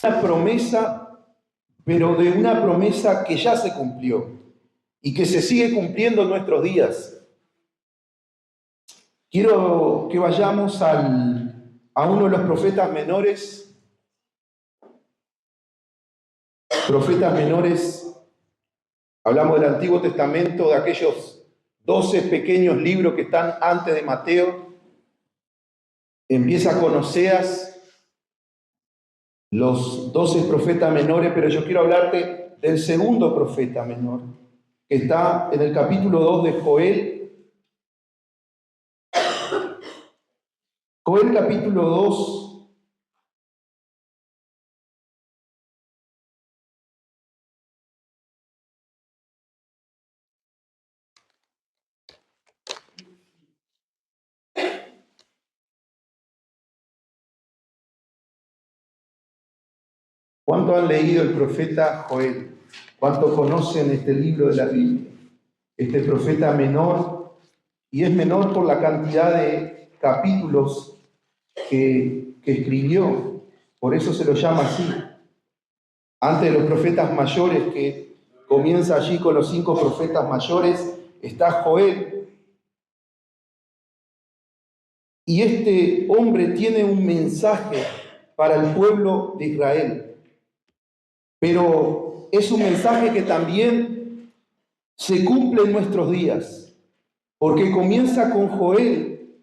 una promesa, pero de una promesa que ya se cumplió y que se sigue cumpliendo en nuestros días. Quiero que vayamos a uno de los profetas menores. Profetas menores, hablamos del Antiguo Testamento, de aquellos 12 pequeños libros que están antes de Mateo. Empieza con Oseas, los 12 profetas menores, pero yo quiero hablarte del segundo profeta menor, que está en el capítulo 2 de Joel. Joel capítulo 2. ¿Cuánto han leído el profeta Joel? ¿Cuánto conocen este libro de la Biblia? Este profeta menor, y es menor por la cantidad de capítulos que escribió, por eso se lo llama así. Antes de los profetas mayores, que comienza allí con los 5 profetas mayores, está Joel. Y este hombre tiene un mensaje para el pueblo de Israel. Pero es un mensaje que también se cumple en nuestros días, porque comienza con Joel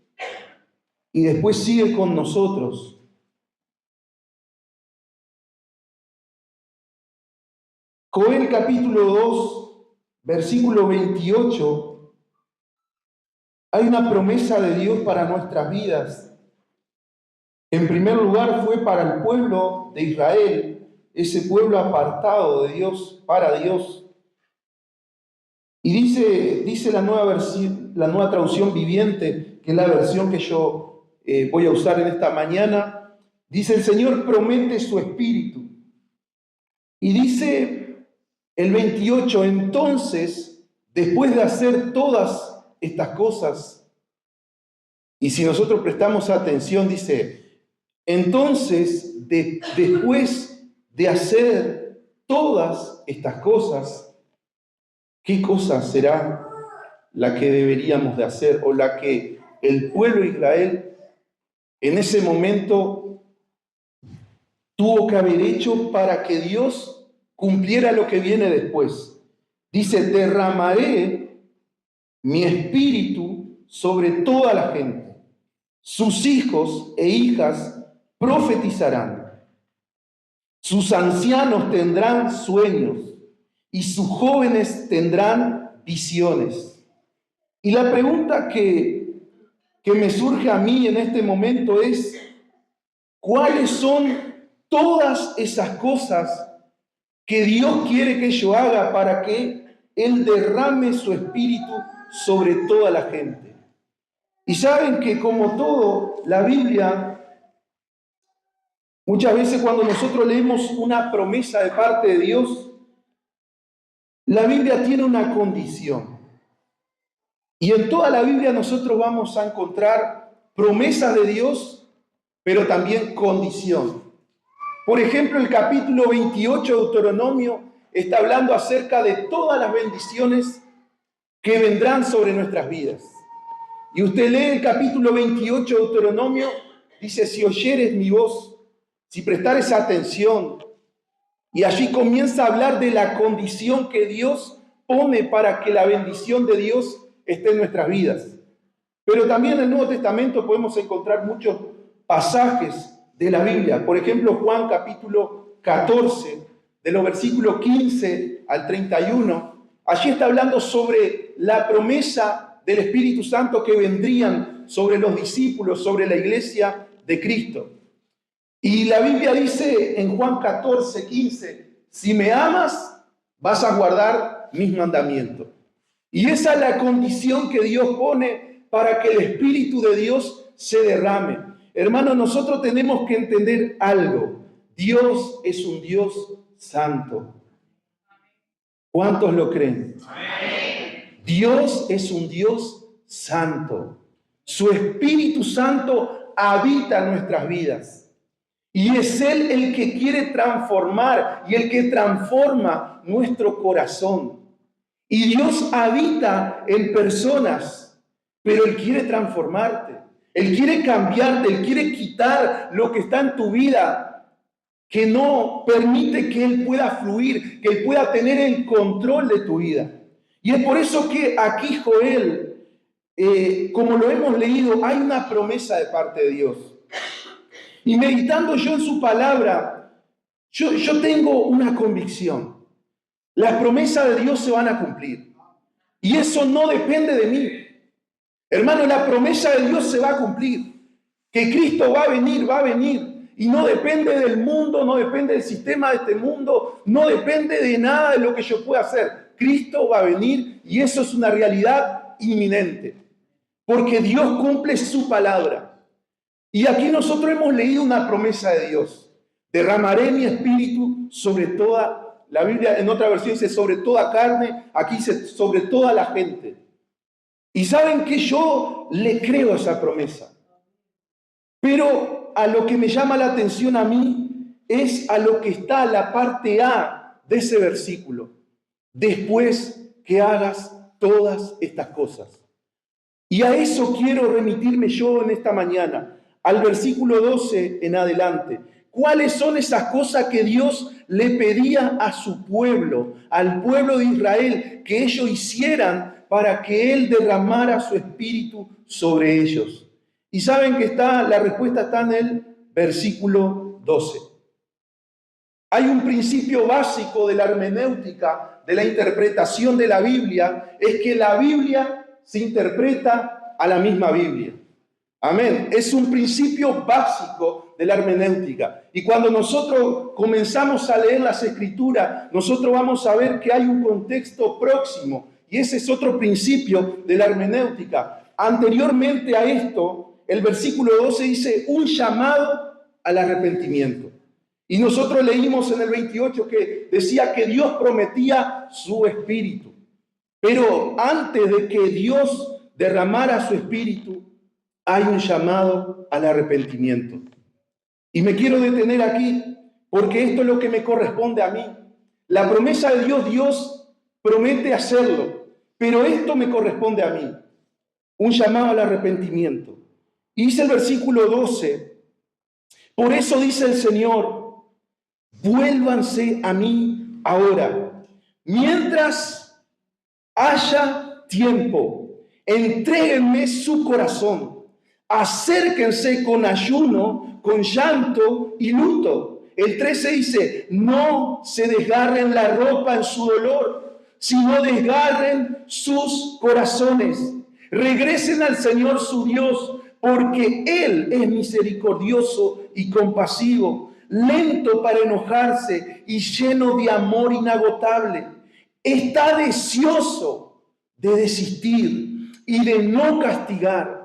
y después sigue con nosotros. Joel capítulo 2, versículo 28, hay una promesa de Dios para nuestras vidas. En primer lugar fue para el pueblo de Israel, ese pueblo apartado de Dios, para Dios. Y dice la nueva traducción viviente, que es la versión que yo voy a usar en esta mañana. Dice: el Señor promete su espíritu. Y dice el 28, entonces, después de hacer todas estas cosas, y si nosotros prestamos atención, dice, entonces, después de hacer todas estas cosas, ¿qué cosa será la que deberíamos de hacer, o la que el pueblo de Israel en ese momento tuvo que haber hecho para que Dios cumpliera lo que viene después? Dice: derramaré mi espíritu sobre toda la gente. Sus hijos e hijas profetizarán. Sus ancianos tendrán sueños y sus jóvenes tendrán visiones. Y la pregunta que me surge a mí en este momento es: ¿cuáles son todas esas cosas que Dios quiere que yo haga para que Él derrame su espíritu sobre toda la gente? Y saben que, como todo, la Biblia, muchas veces cuando nosotros leemos una promesa de parte de Dios, la Biblia tiene una condición. Y en toda la Biblia nosotros vamos a encontrar promesas de Dios, pero también condición. Por ejemplo, el capítulo 28 de Deuteronomio está hablando acerca de todas las bendiciones que vendrán sobre nuestras vidas. Y usted lee el capítulo 28 de Deuteronomio, dice: si oyeres mi voz, si prestares atención. Y allí comienza a hablar de la condición que Dios pone para que la bendición de Dios esté en nuestras vidas. Pero también en el Nuevo Testamento podemos encontrar muchos pasajes de la Biblia. Por ejemplo, Juan capítulo 14, de los versículos 15 al 31. Allí está hablando sobre la promesa del Espíritu Santo que vendrían sobre los discípulos, sobre la iglesia de Cristo. Y la Biblia dice en Juan 14, 15, si me amas, vas a guardar mis mandamientos. Y esa es la condición que Dios pone para que el Espíritu de Dios se derrame. Hermanos, nosotros tenemos que entender algo. Dios es un Dios santo. ¿Cuántos lo creen? Dios es un Dios santo. Su Espíritu Santo habita en nuestras vidas. Y es Él el que quiere transformar y el que transforma nuestro corazón. Y Dios habita en personas, pero Él quiere transformarte. Él quiere cambiarte, Él quiere quitar lo que está en tu vida, que no permite que Él pueda fluir, que Él pueda tener el control de tu vida. Y es por eso que aquí Joel, como lo hemos leído, hay una promesa de parte de Dios. Y meditando yo en su palabra, yo tengo una convicción. Las promesas de Dios se van a cumplir. Y eso no depende de mí. Hermano, la promesa de Dios se va a cumplir. Que Cristo va a venir. Y no depende del mundo, no depende del sistema de este mundo, no depende de nada de lo que yo pueda hacer. Cristo va a venir y eso es una realidad inminente. Porque Dios cumple su palabra. Y aquí nosotros hemos leído una promesa de Dios. Derramaré mi espíritu sobre toda, la Biblia en otra versión dice sobre toda carne, aquí dice sobre toda la gente. Y saben que yo le creo a esa promesa. Pero a lo que me llama la atención a mí es a lo que está a la parte A de ese versículo. Después que hagas todas estas cosas. Y a eso quiero remitirme yo en esta mañana. Al versículo 12 en adelante. ¿Cuáles son esas cosas que Dios le pedía a su pueblo, al pueblo de Israel, que ellos hicieran para que Él derramara su espíritu sobre ellos? Y saben que la respuesta está en el versículo 12. Hay un principio básico de la hermenéutica, de la interpretación de la Biblia, es que la Biblia se interpreta a la misma Biblia. Amén. Es un principio básico de la hermenéutica. Y cuando nosotros comenzamos a leer las Escrituras, nosotros vamos a ver que hay un contexto próximo. Y ese es otro principio de la hermenéutica. Anteriormente a esto, el versículo 12 dice un llamado al arrepentimiento. Y nosotros leímos en el 28 que decía que Dios prometía su espíritu. Pero antes de que Dios derramara su espíritu, hay un llamado al arrepentimiento. Y me quiero detener aquí porque esto es lo que me corresponde a mí. La promesa de Dios, Dios promete hacerlo, pero esto me corresponde a mí. Un llamado al arrepentimiento. Y dice el versículo 12, por eso dice el Señor, vuélvanse a mí ahora, mientras haya tiempo, entréguenme su corazón. Acérquense con ayuno, con llanto y luto. El 13 dice, no se desgarren la ropa en su dolor, sino desgarren sus corazones. Regresen al Señor su Dios, porque Él es misericordioso y compasivo, lento para enojarse y lleno de amor inagotable. Está deseoso de desistir y de no castigar.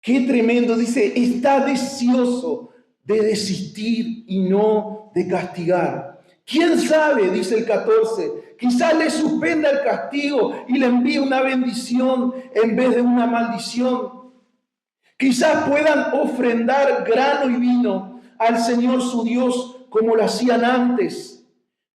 Qué tremendo, dice, está deseoso de desistir y no de castigar. ¿Quién sabe? Dice el 14, quizás le suspenda el castigo y le envíe una bendición en vez de una maldición. Quizás puedan ofrendar grano y vino al Señor su Dios como lo hacían antes.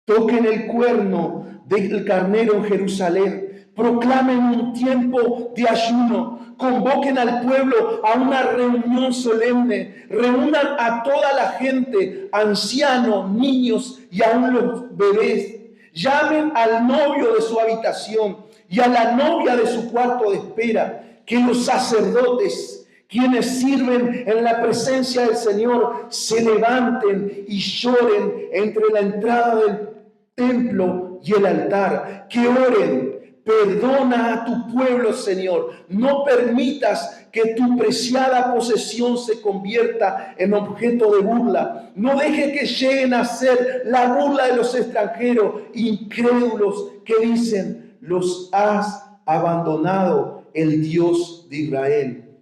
Toquen el cuerno del carnero en Jerusalén. Proclamen un tiempo de ayuno, convoquen al pueblo a una reunión solemne, reúnan a toda la gente, ancianos, niños y aún los bebés. Llamen al novio de su habitación y a la novia de su cuarto de espera, que los sacerdotes, quienes sirven en la presencia del Señor, se levanten y lloren entre la entrada del templo y el altar, que oren. Perdona a tu pueblo, Señor. No permitas que tu preciada posesión se convierta en objeto de burla. No deje que lleguen a ser la burla de los extranjeros incrédulos que dicen, los has abandonado el Dios de Israel.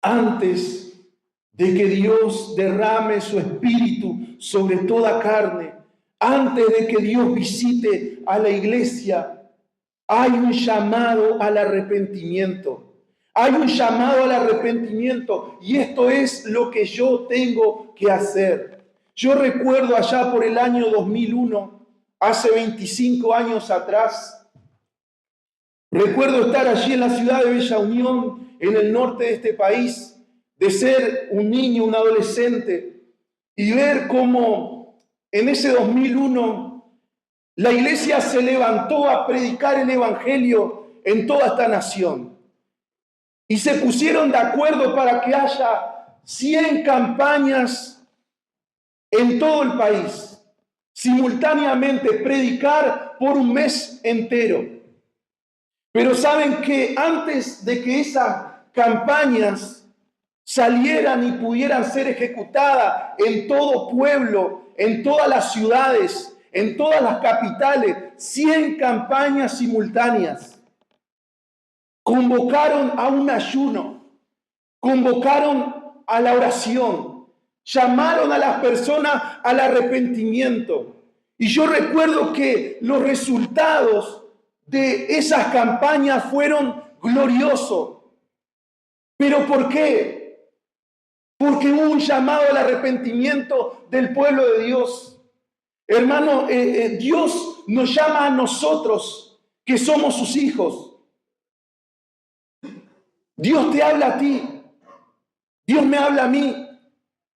Antes de que Dios derrame su espíritu sobre toda carne, antes de que Dios visite a la iglesia, hay un llamado al arrepentimiento. Hay un llamado al arrepentimiento y esto es lo que yo tengo que hacer. Yo recuerdo allá por el año 2001, hace 25 años atrás, recuerdo estar allí en la ciudad de Bella Unión, en el norte de este país, de ser un niño, un adolescente, y ver cómo en ese 2001 la iglesia se levantó a predicar el evangelio en toda esta nación. Y se pusieron de acuerdo para que haya 100 campañas en todo el país, simultáneamente predicar por un mes entero. Pero saben que antes de que esas campañas salieran y pudieran ser ejecutadas en todo pueblo, en todas las ciudades, en todas las capitales, 100 campañas simultáneas. Convocaron a un ayuno, convocaron a la oración, llamaron a las personas al arrepentimiento. Y yo recuerdo que los resultados de esas campañas fueron gloriosos. ¿Pero por qué? Porque hubo un llamado al arrepentimiento del pueblo de Dios. Hermano, Dios nos llama a nosotros, que somos sus hijos. Dios te habla a ti, Dios me habla a mí,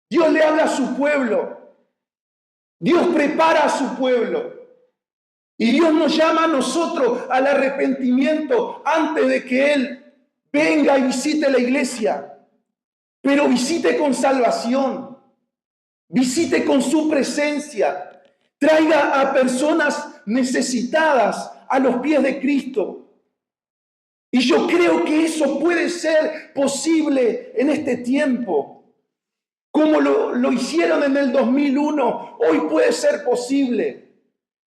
Dios le habla a su pueblo, Dios prepara a su pueblo y Dios nos llama a nosotros al arrepentimiento antes de que Él venga y visite la iglesia, pero visite con salvación, visite con su presencia, traiga a personas necesitadas a los pies de Cristo. Y yo creo que eso puede ser posible en este tiempo. Como lo hicieron en el 2001, hoy puede ser posible.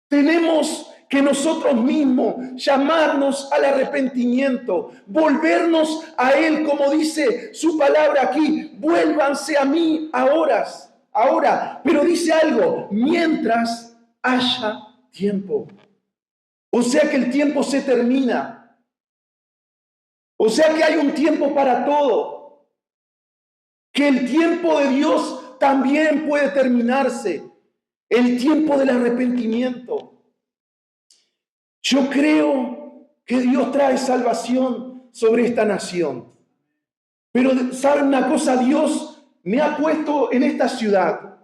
Tenemos que nosotros mismos llamarnos al arrepentimiento, volvernos a Él, como dice su palabra aquí, vuélvanse a mí ahora. Pero dice algo, mientras haya tiempo. O sea que el tiempo se termina. O sea que hay un tiempo para todo. Que el tiempo de Dios también puede terminarse. El tiempo del arrepentimiento. Yo creo que Dios trae salvación sobre esta nación. Pero ¿saben una cosa? Dios me ha puesto en esta ciudad.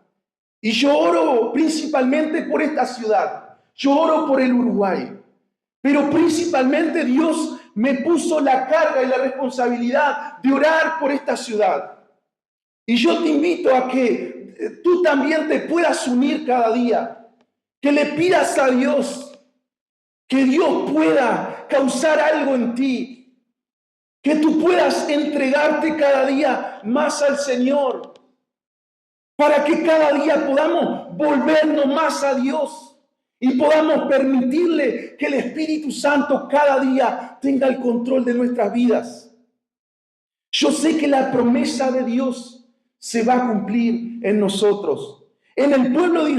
Y yo oro principalmente por esta ciudad. Yo oro por el Uruguay. Pero principalmente Dios me puso la carga y la responsabilidad de orar por esta ciudad. Y yo te invito a que tú también te puedas unir cada día, que le pidas a Dios, que Dios pueda causar algo en ti, que tú puedas entregarte cada día más al Señor, para que cada día podamos volvernos más a Dios. Y podamos permitirle que el Espíritu Santo cada día tenga el control de nuestras vidas. Yo sé que la promesa de Dios se va a cumplir en nosotros. En el pueblo de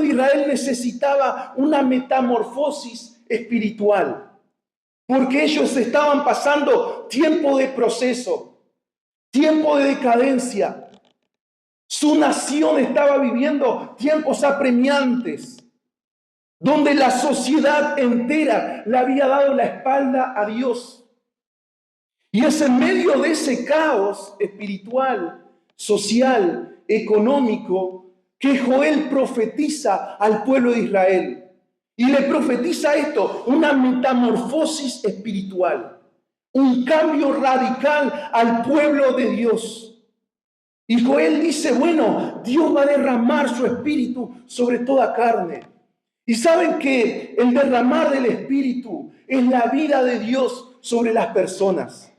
Israel necesitaba una metamorfosis espiritual. Porque ellos estaban pasando tiempo de proceso, tiempo de decadencia. Su nación estaba viviendo tiempos apremiantes, donde la sociedad entera le había dado la espalda a Dios. Y es en medio de ese caos espiritual, social, económico, que Joel profetiza al pueblo de Israel. Y le profetiza esto, una metamorfosis espiritual, un cambio radical al pueblo de Dios. Y Joel dice, bueno, Dios va a derramar su espíritu sobre toda carne. Y saben que el derramar del espíritu es la vida de Dios sobre las personas.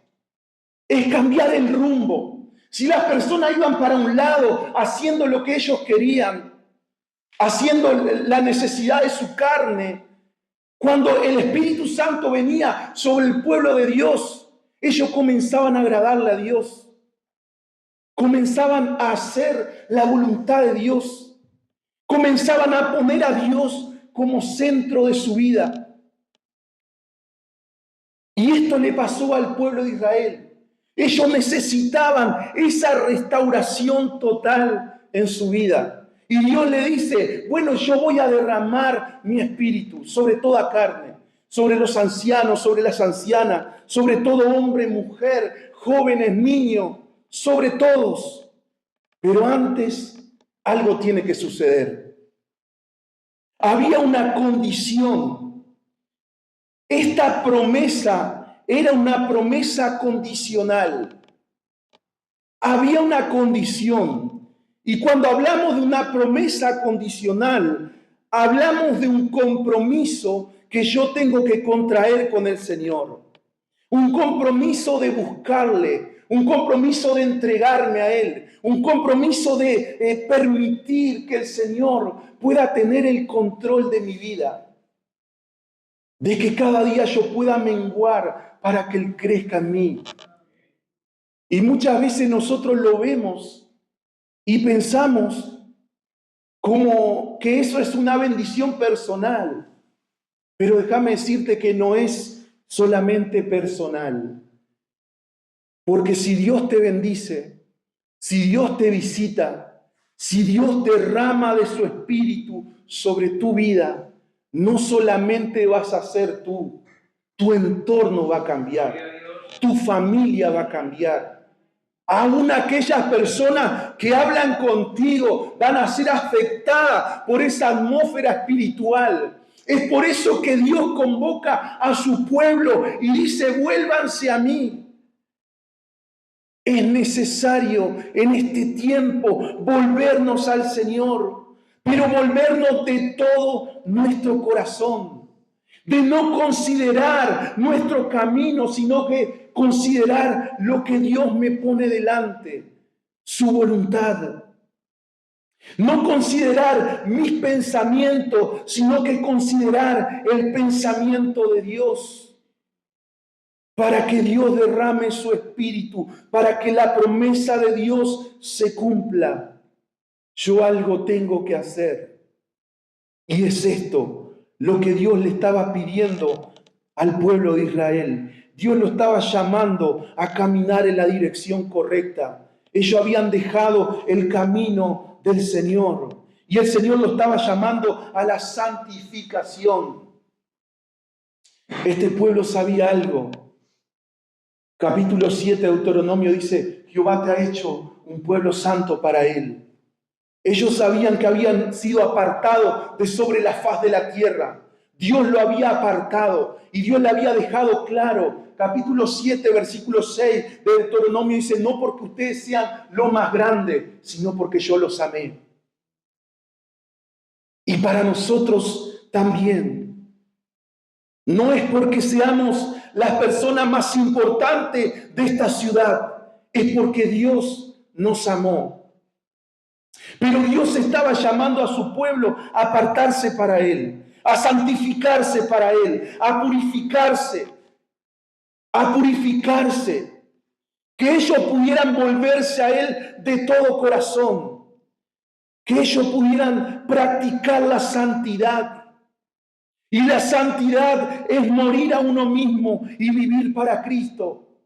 Es cambiar el rumbo. Si las personas iban para un lado haciendo lo que ellos querían, haciendo la necesidad de su carne, cuando el Espíritu Santo venía sobre el pueblo de Dios, ellos comenzaban a agradarle a Dios. Comenzaban a hacer la voluntad de Dios. Comenzaban a poner a Dios como centro de su vida. Y esto le pasó al pueblo de Israel. Ellos necesitaban esa restauración total en su vida. Y Dios le dice, bueno, yo voy a derramar mi espíritu sobre toda carne, sobre los ancianos, sobre las ancianas, sobre todo hombre, mujer, jóvenes, niños, sobre todos. Pero antes algo tiene que suceder. Había una condición. Esta promesa era una promesa condicional. Había una condición. Y cuando hablamos de una promesa condicional, hablamos de un compromiso que yo tengo que contraer con el Señor. Un compromiso de buscarle, un compromiso de entregarme a Él, un compromiso de permitir que el Señor pueda tener el control de mi vida. De que cada día yo pueda menguar para que Él crezca en mí. Y muchas veces nosotros lo vemos y pensamos como que eso es una bendición personal. Pero déjame decirte que no es solamente personal. Porque si Dios te bendice, si Dios te visita, si Dios derrama de su espíritu sobre tu vida, no solamente vas a ser tú, tu entorno va a cambiar, tu familia va a cambiar. Aún aquellas personas que hablan contigo van a ser afectadas por esa atmósfera espiritual. Es por eso que Dios convoca a su pueblo y dice, vuélvanse a mí. Es necesario en este tiempo volvernos al Señor, pero volvernos de todo nuestro corazón, de no considerar nuestro camino, sino que considerar lo que Dios me pone delante, su voluntad. No considerar mis pensamientos, sino que considerar el pensamiento de Dios. Para que Dios derrame su espíritu, para que la promesa de Dios se cumpla. Yo algo tengo que hacer. Y es esto, lo que Dios le estaba pidiendo al pueblo de Israel. Dios lo estaba llamando a caminar en la dirección correcta. Ellos habían dejado el camino del Señor. Y el Señor lo estaba llamando a la santificación. Este pueblo sabía algo. Capítulo 7 de Deuteronomio dice, Jehová te ha hecho un pueblo santo para Él. Ellos sabían que habían sido apartados de sobre la faz de la tierra. Dios lo había apartado y Dios le había dejado claro. Capítulo 7, versículo 6 de Deuteronomio dice, no porque ustedes sean lo más grande, sino porque yo los amé. Y para nosotros también. No es porque seamos las personas más importantes de esta ciudad, es porque Dios nos amó. Pero Dios estaba llamando a su pueblo a apartarse para Él, a santificarse para Él, a purificarse, que ellos pudieran volverse a Él de todo corazón, que ellos pudieran practicar la santidad. Y la santidad es morir a uno mismo y vivir para Cristo.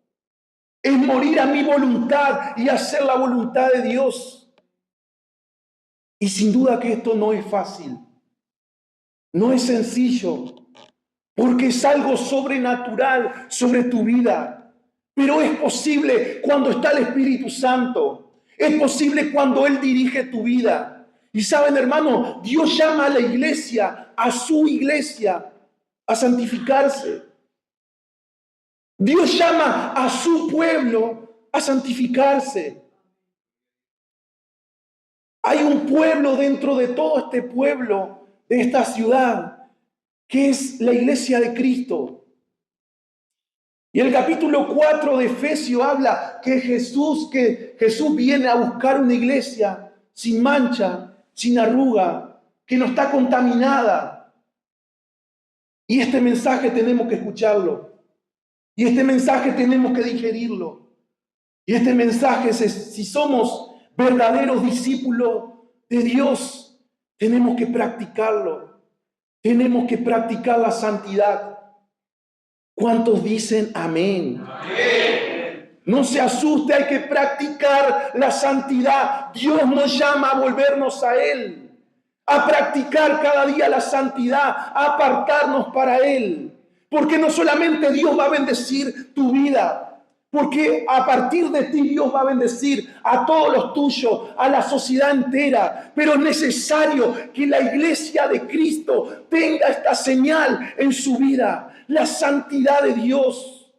Es morir a mi voluntad y hacer la voluntad de Dios. Y sin duda que esto no es fácil. No es sencillo. Porque es algo sobrenatural sobre tu vida. Pero es posible cuando está el Espíritu Santo. Es posible cuando Él dirige tu vida. Y saben, hermano, Dios llama a la iglesia, a su iglesia, a santificarse. Dios llama a su pueblo a santificarse. Hay un pueblo dentro de todo este pueblo, de esta ciudad, que es la iglesia de Cristo. Y el capítulo 4 de Efesios habla que Jesús viene a buscar una iglesia sin mancha, sin arruga, que no está contaminada. Y este mensaje tenemos que escucharlo. Y este mensaje tenemos que digerirlo. Y este mensaje, si somos verdaderos discípulos de Dios, tenemos que practicarlo. Tenemos que practicar la santidad. ¿Cuántos dicen amén? Amén. No se asuste, hay que practicar la santidad. Dios nos llama a volvernos a Él, a practicar cada día la santidad, a apartarnos para Él. Porque no solamente Dios va a bendecir tu vida, porque a partir de ti Dios va a bendecir a todos los tuyos, a la sociedad entera. Pero es necesario que la iglesia de Cristo tenga esta señal en su vida, la santidad de Dios.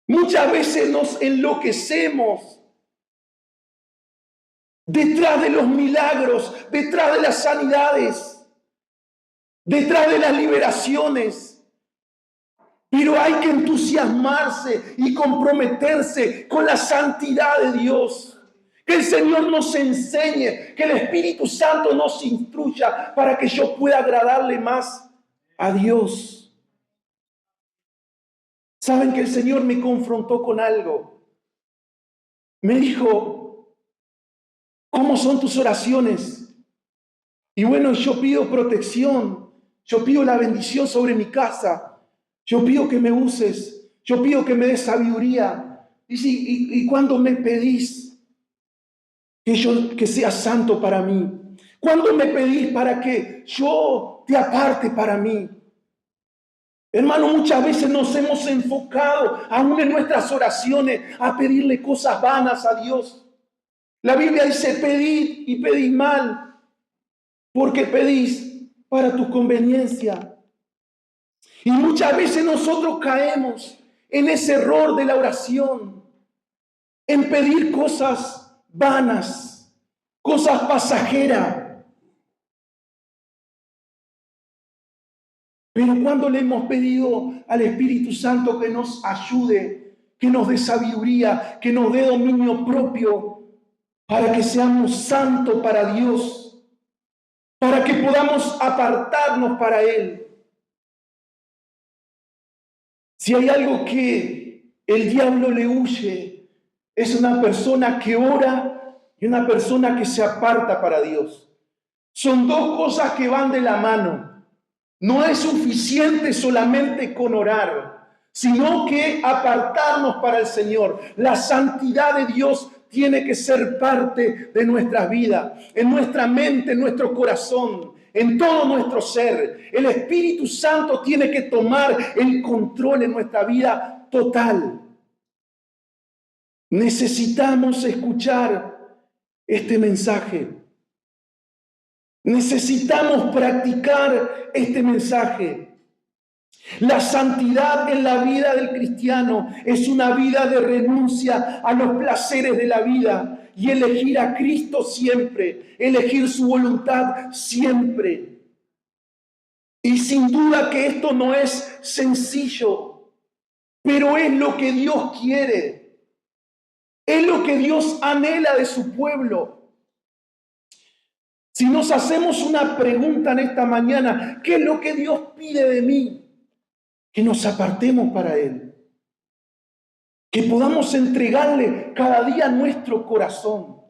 Muchas veces nos enloquecemos detrás de los milagros, detrás de las sanidades, detrás de las liberaciones. Pero hay que entusiasmarse y comprometerse con la santidad de Dios. Que el Señor nos enseñe, que el Espíritu Santo nos instruya para que yo pueda agradarle más a Dios. Saben que el Señor me confrontó con algo. Me dijo, ¿cómo son tus oraciones? Y bueno, yo pido protección, yo pido la bendición sobre mi casa. Yo pido que me uses, yo pido que me des sabiduría. Y cuando me pedís que seas santo para mí, cuando me pedís para que yo te aparte para mí. Hermano, muchas veces nos hemos enfocado, aún en nuestras oraciones, a pedirle cosas vanas a Dios. La Biblia dice, pedid y pedid mal, porque pedís para tu conveniencia. Y muchas veces nosotros caemos en ese error de la oración, en pedir cosas vanas, cosas pasajeras. Pero cuando le hemos pedido al Espíritu Santo que nos ayude, que nos dé sabiduría, que nos dé dominio propio, para que seamos santos para Dios, para que podamos apartarnos para Él. Si hay algo que el diablo le huye, es una persona que ora y una persona que se aparta para Dios. Son dos cosas que van de la mano. No es suficiente solamente con orar, sino que apartarnos para el Señor. La santidad de Dios tiene que ser parte de nuestras vidas, en nuestra mente, en nuestro corazón, en todo nuestro ser. El Espíritu Santo tiene que tomar el control en nuestra vida total. Necesitamos escuchar este mensaje. Necesitamos practicar este mensaje. La santidad en la vida del cristiano es una vida de renuncia a los placeres de la vida y elegir a Cristo siempre, elegir su voluntad siempre. Y sin duda que esto no es sencillo, pero es lo que Dios quiere. Es lo que Dios anhela de su pueblo. Si nos hacemos una pregunta en esta mañana, ¿qué es lo que Dios pide de mí? Que nos apartemos para Él. Que podamos entregarle cada día nuestro corazón.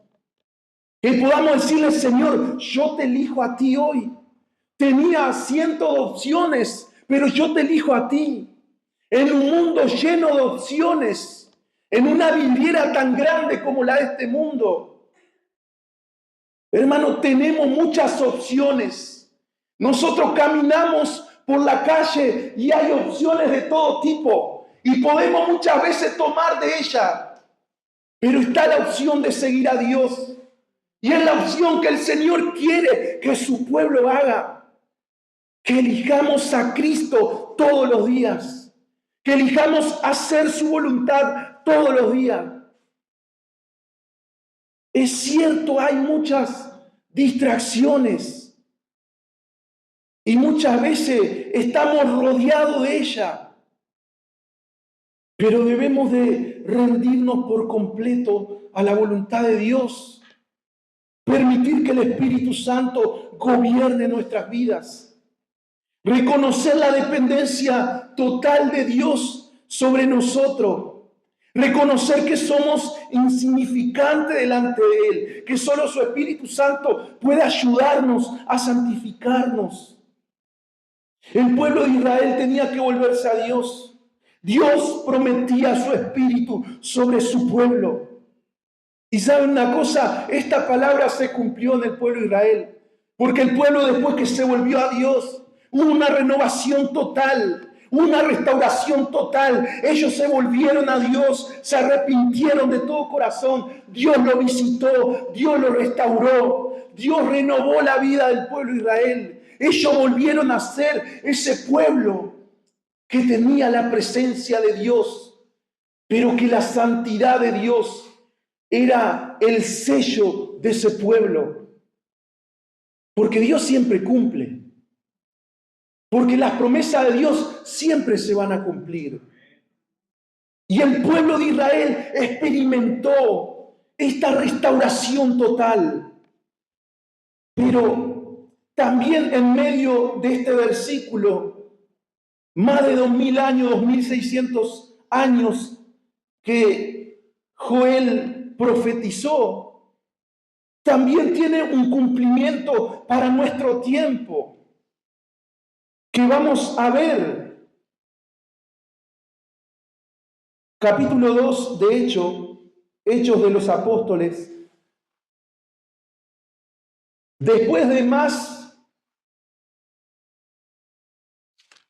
Que podamos decirle, Señor, yo te elijo a ti hoy. Tenía cientos de opciones, pero yo te elijo a ti. En un mundo lleno de opciones, en una vidriera tan grande como la de este mundo. Hermano, tenemos muchas opciones. Nosotros caminamos por la calle y hay opciones de todo tipo. Y podemos muchas veces tomar de ella. Pero está la opción de seguir a Dios. Y es la opción que el Señor quiere que su pueblo haga. Que elijamos a Cristo todos los días. Que elijamos hacer su voluntad todos los días. Es cierto, hay muchas distracciones y muchas veces estamos rodeados de ella, pero debemos de rendirnos por completo a la voluntad de Dios, permitir que el Espíritu Santo gobierne nuestras vidas, reconocer la dependencia total de Dios sobre nosotros. Reconocer que somos insignificantes delante de Él, que solo su Espíritu Santo puede ayudarnos a santificarnos. El pueblo de Israel tenía que volverse a Dios. Dios prometía su espíritu sobre su pueblo. Y saben una cosa, esta palabra se cumplió en el pueblo de Israel, porque el pueblo después que se volvió a Dios, hubo una renovación total, una restauración total. Ellos se volvieron a Dios, se arrepintieron de todo corazón. Dios lo visitó, Dios lo restauró, Dios renovó la vida del pueblo de Israel. Ellos volvieron a ser ese pueblo que tenía la presencia de Dios, pero que la santidad de Dios era el sello de ese pueblo. Porque Dios siempre cumple. Porque las promesas de Dios siempre se van a cumplir. Y el pueblo de Israel experimentó esta restauración total. Pero también en medio de este versículo, más de 2000 años, 2600 años que Joel profetizó, también tiene un cumplimiento para nuestro tiempo, que vamos a ver. Capítulo 2 de Hechos de los Apóstoles. Después de más,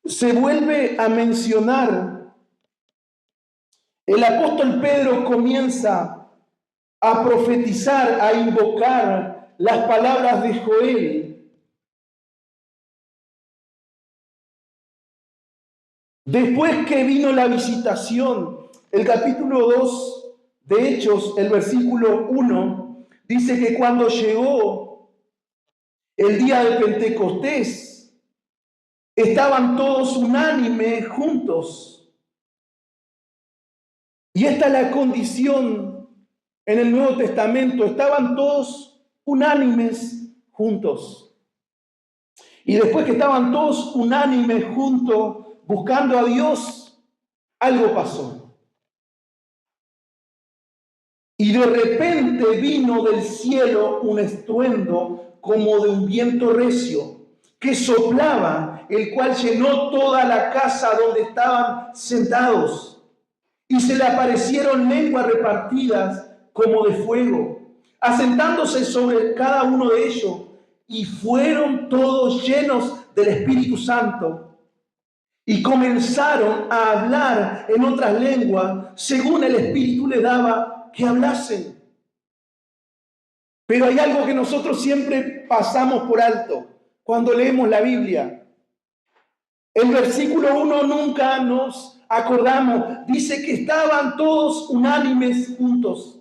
se vuelve a mencionar, el apóstol Pedro comienza a profetizar, a invocar las palabras de Joel. Después que vino la visitación, el capítulo 2 de Hechos, el versículo 1, dice que cuando llegó el día de Pentecostés, estaban todos unánimes juntos. Y esta es la condición en el Nuevo Testamento. Estaban todos unánimes juntos. Y después que estaban todos unánimes juntos, buscando a Dios, algo pasó. Y de repente vino del cielo un estruendo como de un viento recio que soplaba, el cual llenó toda la casa donde estaban sentados. Y se le aparecieron lenguas repartidas como de fuego, asentándose sobre cada uno de ellos, y fueron todos llenos del Espíritu Santo. Y comenzaron a hablar en otras lenguas, según el Espíritu les daba que hablasen. Pero hay algo que nosotros siempre pasamos por alto cuando leemos la Biblia. El versículo 1 nunca nos acordamos. Dice que estaban todos unánimes juntos.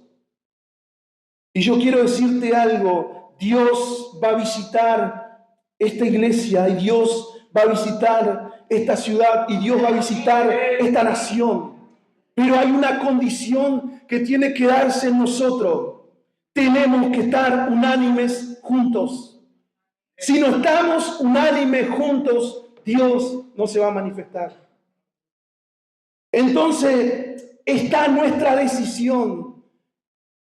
Y yo quiero decirte algo. Dios va a visitar esta iglesia y Dios va a visitar esta ciudad y Dios va a visitar esta nación. Pero hay una condición que tiene que darse en nosotros. Tenemos que estar unánimes juntos. Si no estamos unánimes juntos, Dios no se va a manifestar. Entonces, está nuestra decisión.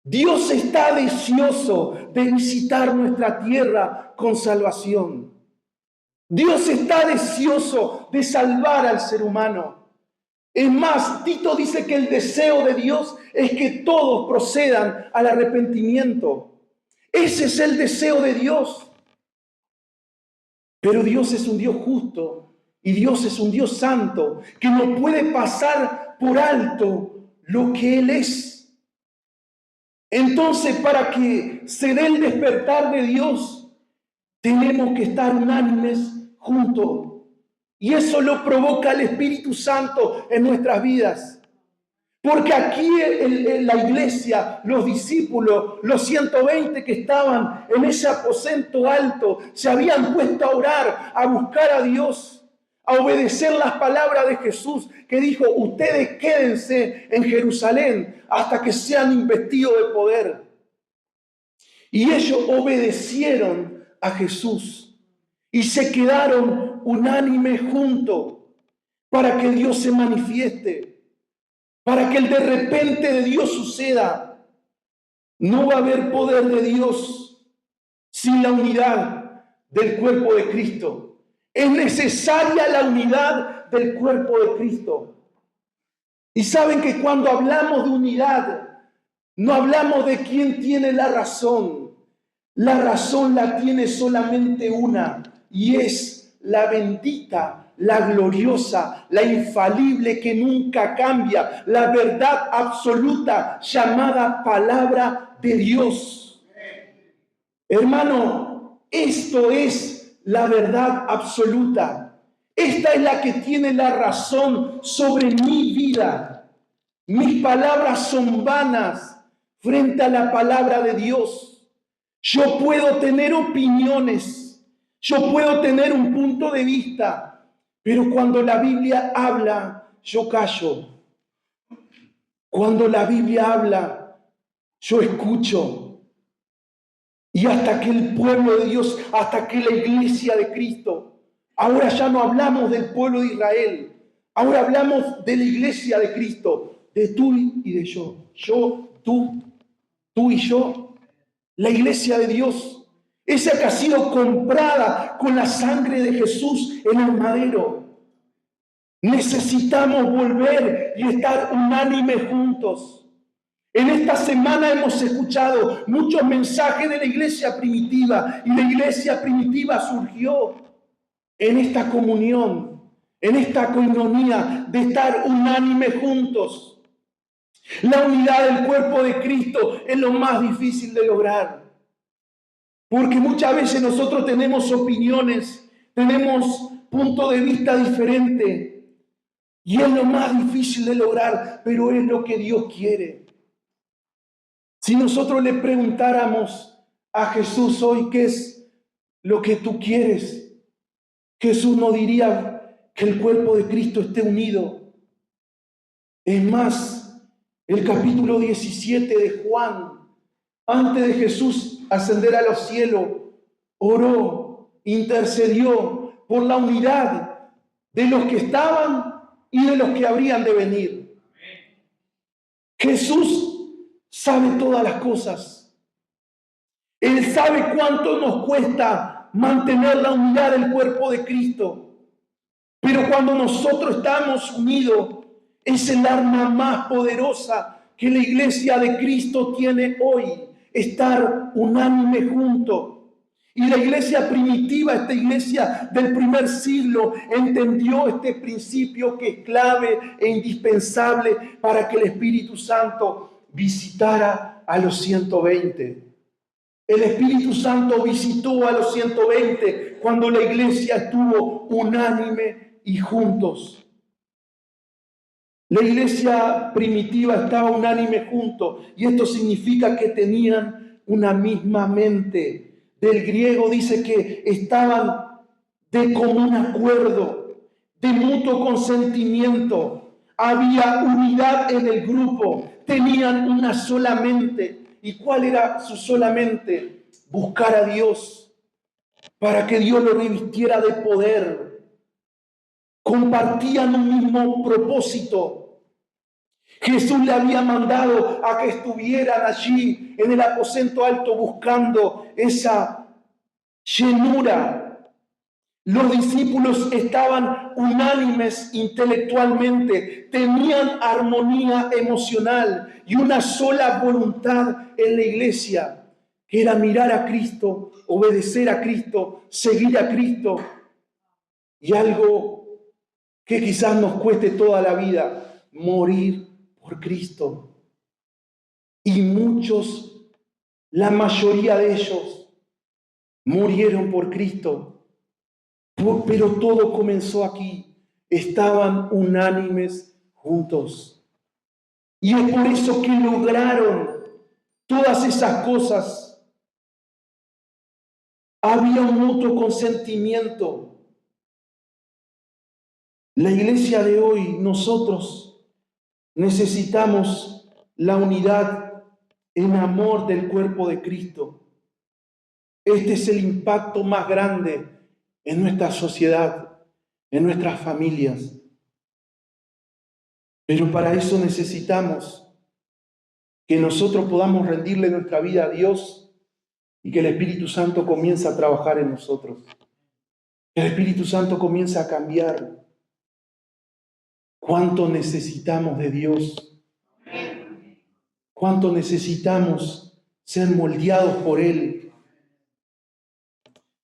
Dios está deseoso de visitar nuestra tierra con salvación. Dios está deseoso de salvar al ser humano. Es más, Tito dice que el deseo de Dios es que todos procedan al arrepentimiento. Ese es el deseo de Dios. Pero Dios es un Dios justo y Dios es un Dios santo que no puede pasar por alto lo que Él es. Entonces, para que se dé el despertar de Dios, tenemos que estar unánimes juntos. Y eso lo provoca el Espíritu Santo en nuestras vidas. Porque aquí en la iglesia, los discípulos, los 120 que estaban en ese aposento alto, se habían puesto a orar, a buscar a Dios, a obedecer las palabras de Jesús, que dijo: ustedes quédense en Jerusalén hasta que sean investidos de poder. Y ellos obedecieron a Jesús y se quedaron unánimes juntos para que Dios se manifieste. Para que el de repente de Dios suceda. No va a haber poder de Dios sin la unidad del cuerpo de Cristo. Es necesaria la unidad del cuerpo de Cristo. Y saben que cuando hablamos de unidad, no hablamos de quién tiene la razón. La razón la tiene solamente una, y es la bendita, la gloriosa, la infalible que nunca cambia, la verdad absoluta llamada palabra de Dios. Hermano, esto es la verdad absoluta. Esta es la que tiene la razón sobre mi vida. Mis palabras son vanas frente a la palabra de Dios. Yo puedo tener opiniones, yo puedo tener un punto de vista, pero cuando la Biblia habla, yo callo. Cuando la Biblia habla, yo escucho. Y hasta que el pueblo de Dios, hasta que la iglesia de Cristo, ahora ya no hablamos del pueblo de Israel, ahora hablamos de la iglesia de Cristo, de tú y de yo. Yo, tú y yo, la iglesia de Dios, esa que ha sido comprada con la sangre de Jesús en el madero. Necesitamos volver y estar unánimes juntos. En esta semana hemos escuchado muchos mensajes de la iglesia primitiva, y la iglesia primitiva surgió en esta comunión, en esta coinonía de estar unánimes juntos. La unidad del cuerpo de Cristo es lo más difícil de lograr, porque muchas veces nosotros tenemos opiniones, tenemos puntos de vista diferentes, y es lo más difícil de lograr, pero es lo que Dios quiere. Si nosotros le preguntáramos a Jesús hoy qué es lo que tú quieres, Jesús no diría que el cuerpo de Cristo esté unido. Es más, el capítulo 17 de Juan, antes de Jesús ascender a los cielos, oró, intercedió por la unidad de los que estaban y de los que habrían de venir. Jesús sabe todas las cosas. Él sabe cuánto nos cuesta mantener la unidad del cuerpo de Cristo. Pero cuando nosotros estamos unidos, es el arma más poderosa que la iglesia de Cristo tiene hoy. Estar unánime juntos. Y la iglesia primitiva, esta iglesia del primer siglo, entendió este principio que es clave e indispensable para que el Espíritu Santo visitara a los 120. El Espíritu Santo visitó a los 120 cuando la iglesia estuvo unánime y juntos. La iglesia primitiva estaba unánime juntos, y esto significa que tenían una misma mente. Del griego dice que estaban de común acuerdo, de mutuo consentimiento. Había unidad en el grupo, tenían una sola mente. ¿Y cuál era su sola mente? Buscar a Dios, para que Dios lo revistiera de poder. Compartían un mismo propósito. Jesús le había mandado a que estuvieran allí en el aposento alto buscando esa llenura. Los discípulos estaban unánimes intelectualmente, tenían armonía emocional y una sola voluntad en la iglesia, que era mirar a Cristo, obedecer a Cristo, seguir a Cristo. Y algo que quizás nos cueste toda la vida, morir por Cristo. Y muchos, la mayoría de ellos, murieron por Cristo. Pero todo comenzó aquí. Estaban unánimes juntos. Y es por eso que lograron todas esas cosas. Había un mutuo consentimiento. La iglesia de hoy, nosotros necesitamos la unidad en amor del cuerpo de Cristo. Este es el impacto más grande en nuestra sociedad, en nuestras familias. Pero para eso necesitamos que nosotros podamos rendirle nuestra vida a Dios y que el Espíritu Santo comience a trabajar en nosotros. El Espíritu Santo comienza a cambiar. ¿Cuánto necesitamos de Dios? ¿Cuánto necesitamos ser moldeados por Él?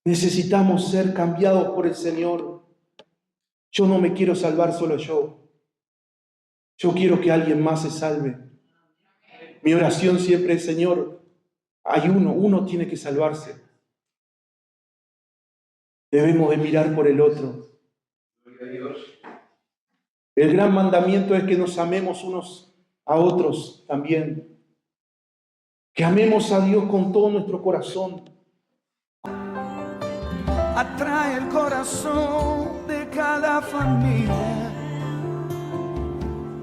Necesitamos ser cambiados por el Señor. Yo no me quiero salvar solo yo. Yo quiero que alguien más se salve. Mi oración siempre es, Señor, hay uno tiene que salvarse. Debemos de mirar por el otro. El gran mandamiento es que nos amemos unos a otros también. Que amemos a Dios con todo nuestro corazón. Atrae el corazón de cada familia,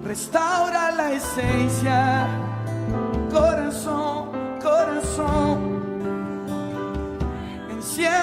restaura la esencia, corazón, corazón, enciende.